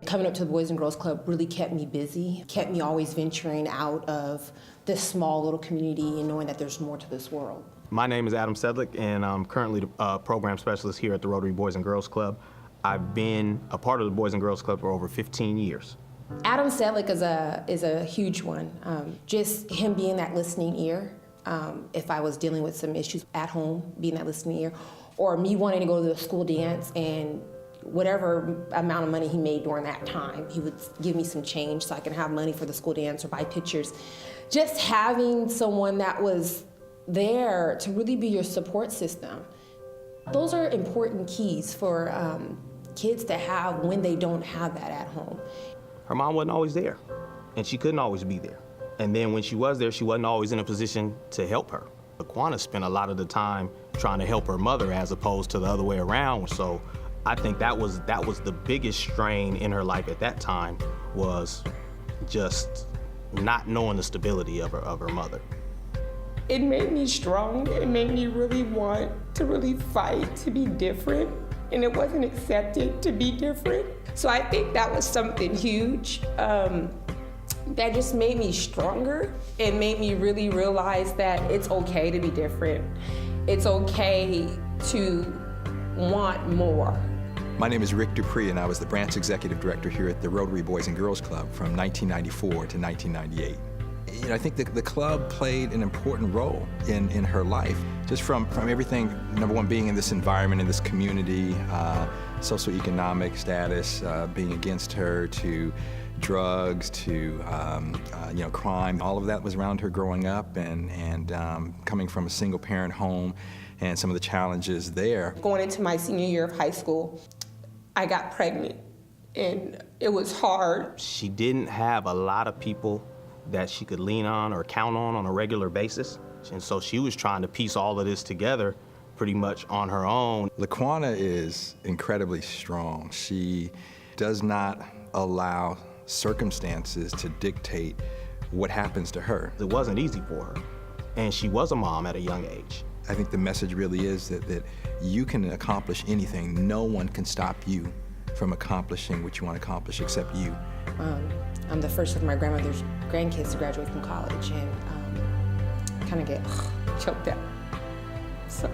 Coming up to the Boys and Girls Club really kept me busy, kept me always venturing out of this small little community and knowing that there's more to this world. My name is Adam Sedlack, and I'm currently the program specialist here at the Rotary Boys and Girls Club. I've been a part of the Boys and Girls Club for over 15 years. Adam Sedlack is a huge one. Just him being that listening ear, if I was dealing with some issues at home, being that listening ear, or me wanting to go to the school dance, and whatever amount of money he made during that time, he would give me some change so I can have money for the school dance or buy pictures. Just having someone that was there to really be your support system. Those are important keys for kids to have when they don't have that at home. Her mom wasn't always there, and she couldn't always be there. And then when she was there, she wasn't always in a position to help her. Quanna spent a lot of the time trying to help her mother as opposed to the other way around. So I think that was the biggest strain in her life at that time, was just not knowing the stability of her mother. It made me strong. It made me really want to really fight to be different, and it wasn't accepted to be different. So I think that was something huge that just made me stronger. It made me really realize that it's okay to be different. It's okay to want more. My name is Rick Dupree, and I was the branch executive director here at the Rotary Boys and Girls Club from 1994 to 1998. You know, I think the club played an important role in her life, just from everything, number one, being in this environment, in this community, socioeconomic status, being against her, to drugs, to crime. All of that was around her growing up, and coming from a single parent home and some of the challenges there. Going into my senior year of high school, I got pregnant, and it was hard. She didn't have a lot of people that she could lean on or count on a regular basis. And so she was trying to piece all of this together pretty much on her own. Quanna is incredibly strong. She does not allow circumstances to dictate what happens to her. It wasn't easy for her, and she was a mom at a young age. I think the message really is that you can accomplish anything. No one can stop you from accomplishing what you want to accomplish except you. I'm the first of my grandmother's grandkids to graduate from college, and kind of get choked up. So.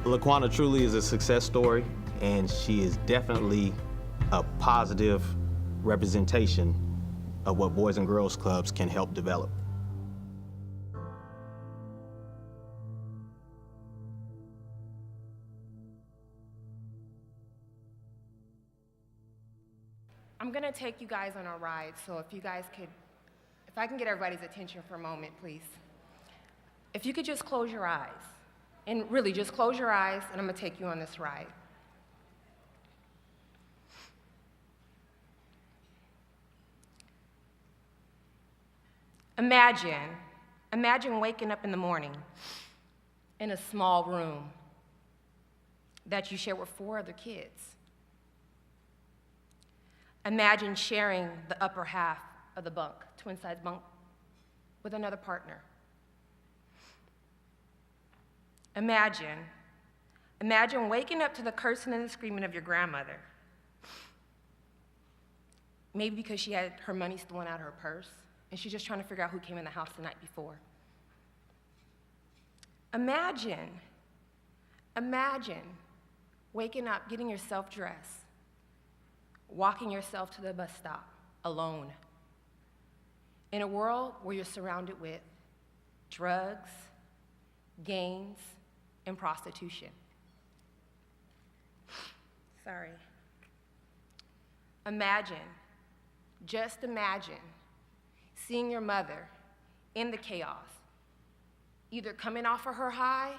Quanna truly is a success story, and she is definitely a positive representation of what Boys and Girls Clubs can help develop. I'm gonna take you guys on a ride, so if I can get everybody's attention for a moment, please. If you could just close your eyes, and really just close your eyes, and I'm gonna take you on this ride. Imagine waking up in the morning in a small room that you share with 4 other kids. Imagine sharing the upper half of the bunk, twin-size bunk, with another partner. Imagine waking up to the cursing and the screaming of your grandmother. Maybe because she had her money stolen out of her purse, and she's just trying to figure out who came in the house the night before. Imagine waking up, getting yourself dressed, walking yourself to the bus stop alone, in a world where you're surrounded with drugs, gangs, and prostitution. Sorry. Just imagine seeing your mother in the chaos, either coming off of her high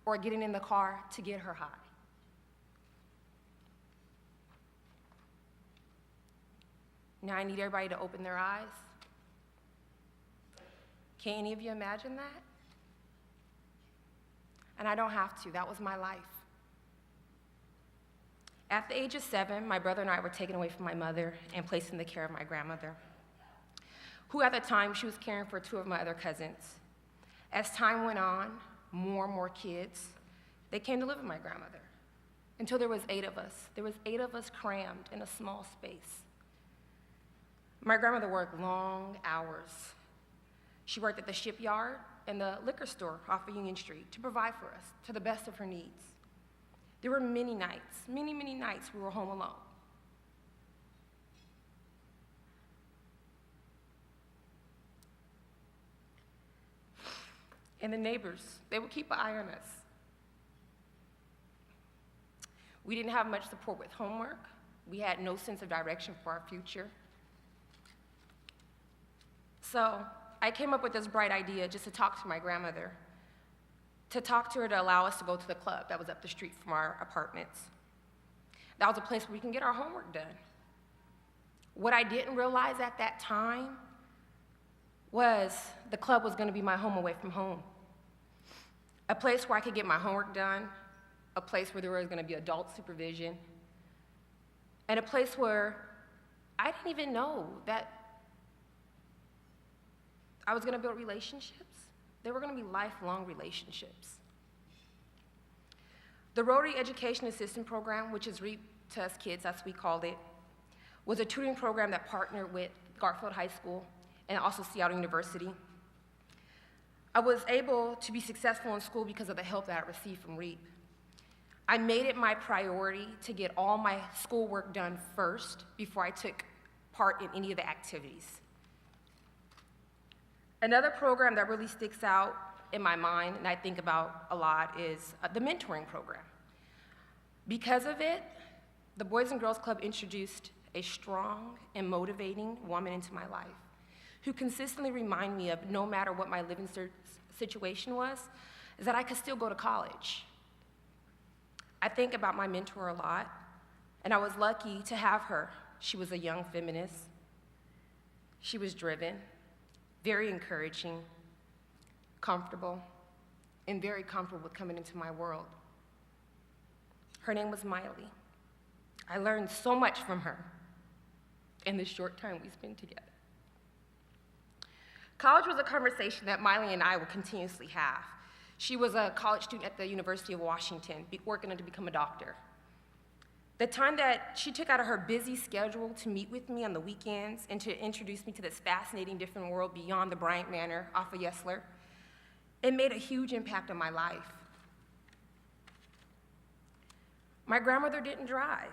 or getting in the car to get her high. Now I need everybody to open their eyes. Can any of you imagine that? And I don't have to, that was my life. At the age of 7, my brother and I were taken away from my mother and placed in the care of my grandmother, who at the time, she was caring for 2 of my other cousins. As time went on, more and more kids, they came to live with my grandmother, until there was 8 of us. There was 8 of us crammed in a small space. My grandmother worked long hours. She worked at the shipyard and the liquor store off of Union Street to provide for us to the best of her needs. There were many nights, many nights we were home alone. And the neighbors, they would keep an eye on us. We didn't have much support with homework. We had no sense of direction for our future. So I came up with this bright idea just to talk to my grandmother, to talk to her to allow us to go to the club that was up the street from our apartments. That was a place where we can get our homework done. What I didn't realize at that time was the club was going to be my home away from home. A place where I could get my homework done, a place where there was going to be adult supervision, and a place where I didn't even know that I was going to build relationships. They were going to be lifelong relationships. The Rotary Education Assistant Program, which is REAP to us kids, as we called it, was a tutoring program that partnered with Garfield High School and also Seattle University. I was able to be successful in school because of the help that I received from REAP. I made it my priority to get all my schoolwork done first before I took part in any of the activities. Another program that really sticks out in my mind and I think about a lot is the mentoring program. Because of it, the Boys and Girls Club introduced a strong and motivating woman into my life who consistently reminded me of no matter what my living situation was, is that I could still go to college. I think about my mentor a lot, and I was lucky to have her. She was a young feminist. She was driven, very encouraging, comfortable, and very comfortable with coming into my world. Her name was Miley. I learned so much from her in the short time we spent together. College was a conversation that Miley and I would continuously have. She was a college student at the University of Washington, working to become a doctor. The time that she took out of her busy schedule to meet with me on the weekends and to introduce me to this fascinating different world beyond the Bryant Manor off of Yesler, it made a huge impact on my life. My grandmother didn't drive.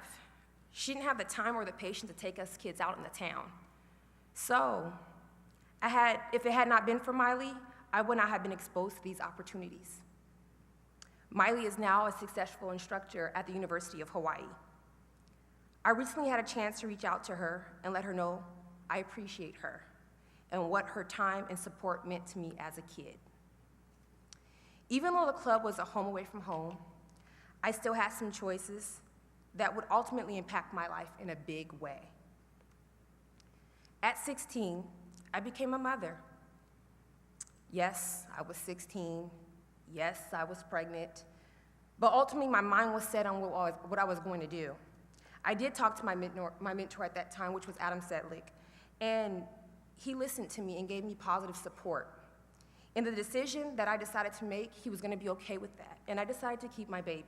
She didn't have the time or the patience to take us kids out in the town. So, if it had not been for Miley, I would not have been exposed to these opportunities. Miley is now a successful instructor at the University of Hawaii. I recently had a chance to reach out to her and let her know I appreciate her and what her time and support meant to me as a kid. Even though the club was a home away from home, I still had some choices that would ultimately impact my life in a big way. At 16, I became a mother. Yes, I was 16. Yes, I was pregnant. But ultimately, my mind was set on what I was going to do. I did talk to my mentor at that time, which was Adam Sedlack, and he listened to me and gave me positive support. In the decision that I decided to make, he was going to be okay with that, and I decided to keep my baby.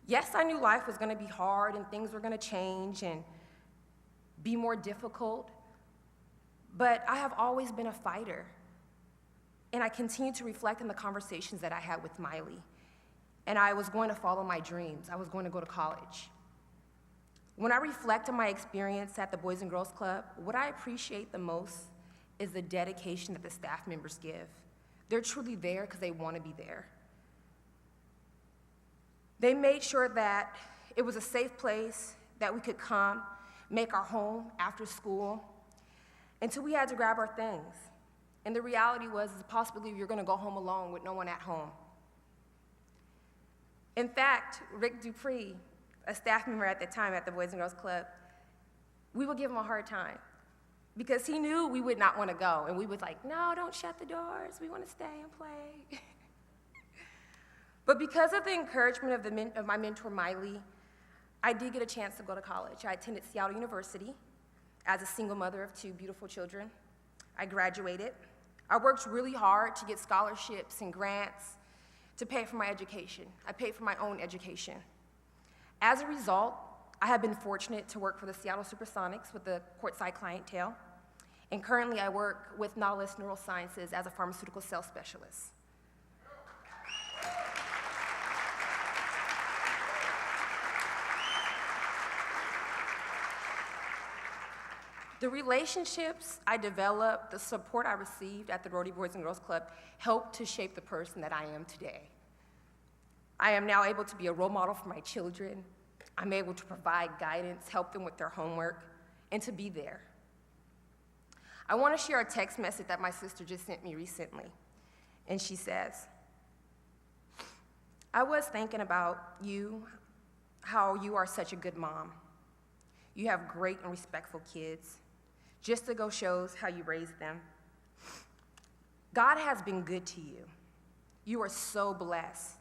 Yes, I knew life was going to be hard and things were going to change and be more difficult, but I have always been a fighter. And I continued to reflect on the conversations that I had with Miley. And I was going to follow my dreams. I was going to go to college. When I reflect on my experience at the Boys and Girls Club, what I appreciate the most is the dedication that the staff members give. They're truly there because they want to be there. They made sure that it was a safe place that we could come, make our home after school, until we had to grab our things. And the reality was the possibility you're going to go home alone with no one at home. In fact, Rick Dupree, a staff member at the time at the Boys and Girls Club, we would give him a hard time because he knew we would not want to go. And we was like, no, don't shut the doors. We want to stay and play. But because of the encouragement of my mentor, Miley, I did get a chance to go to college. I attended Seattle University as a single mother of 2 beautiful children. I graduated. I worked really hard to get scholarships and grants to pay for my education. I paid for my own education. As a result, I have been fortunate to work for the Seattle Supersonics with the courtside clientele, and currently I work with Nautilus Neurosciences as a pharmaceutical sales specialist. The relationships I developed, the support I received at the Rotary Boys and Girls Club helped to shape the person that I am today. I am now able to be a role model for my children. I'm able to provide guidance, help them with their homework, and to be there. I want to share a text message that my sister just sent me recently. And she says, I was thinking about you, how you are such a good mom. You have great and respectful kids. Just to go shows how you raised them. God has been good to you. You are so blessed.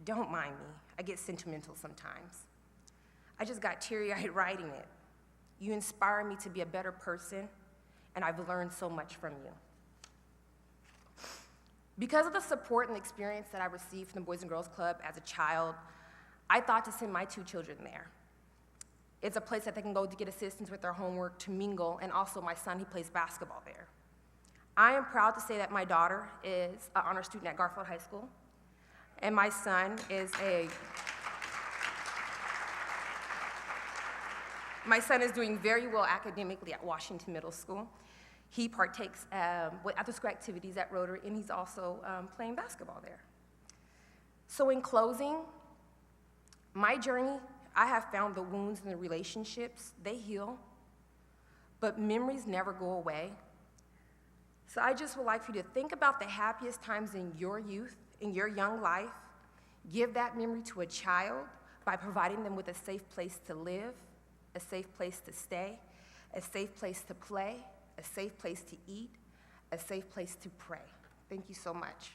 Don't mind me. I get sentimental sometimes. I just got teary-eyed writing it. You inspire me to be a better person, and I've learned so much from you. Because of the support and experience that I received from the Boys and Girls Club as a child, I thought to send my 2 children there. It's a place that they can go to get assistance with their homework, to mingle, and also my son, he plays basketball there. I am proud to say that my daughter is an honor student at Garfield High School, and my son is doing very well academically at Washington Middle School. He partakes with after-school activities at Rotary, and he's also playing basketball there. So in closing, my journey, I have found the wounds in the relationships, they heal, but memories never go away. So I just would like for you to think about the happiest times in your youth, in your young life. Give that memory to a child by providing them with a safe place to live, a safe place to stay, a safe place to play, a safe place to eat, a safe place to pray. Thank you so much.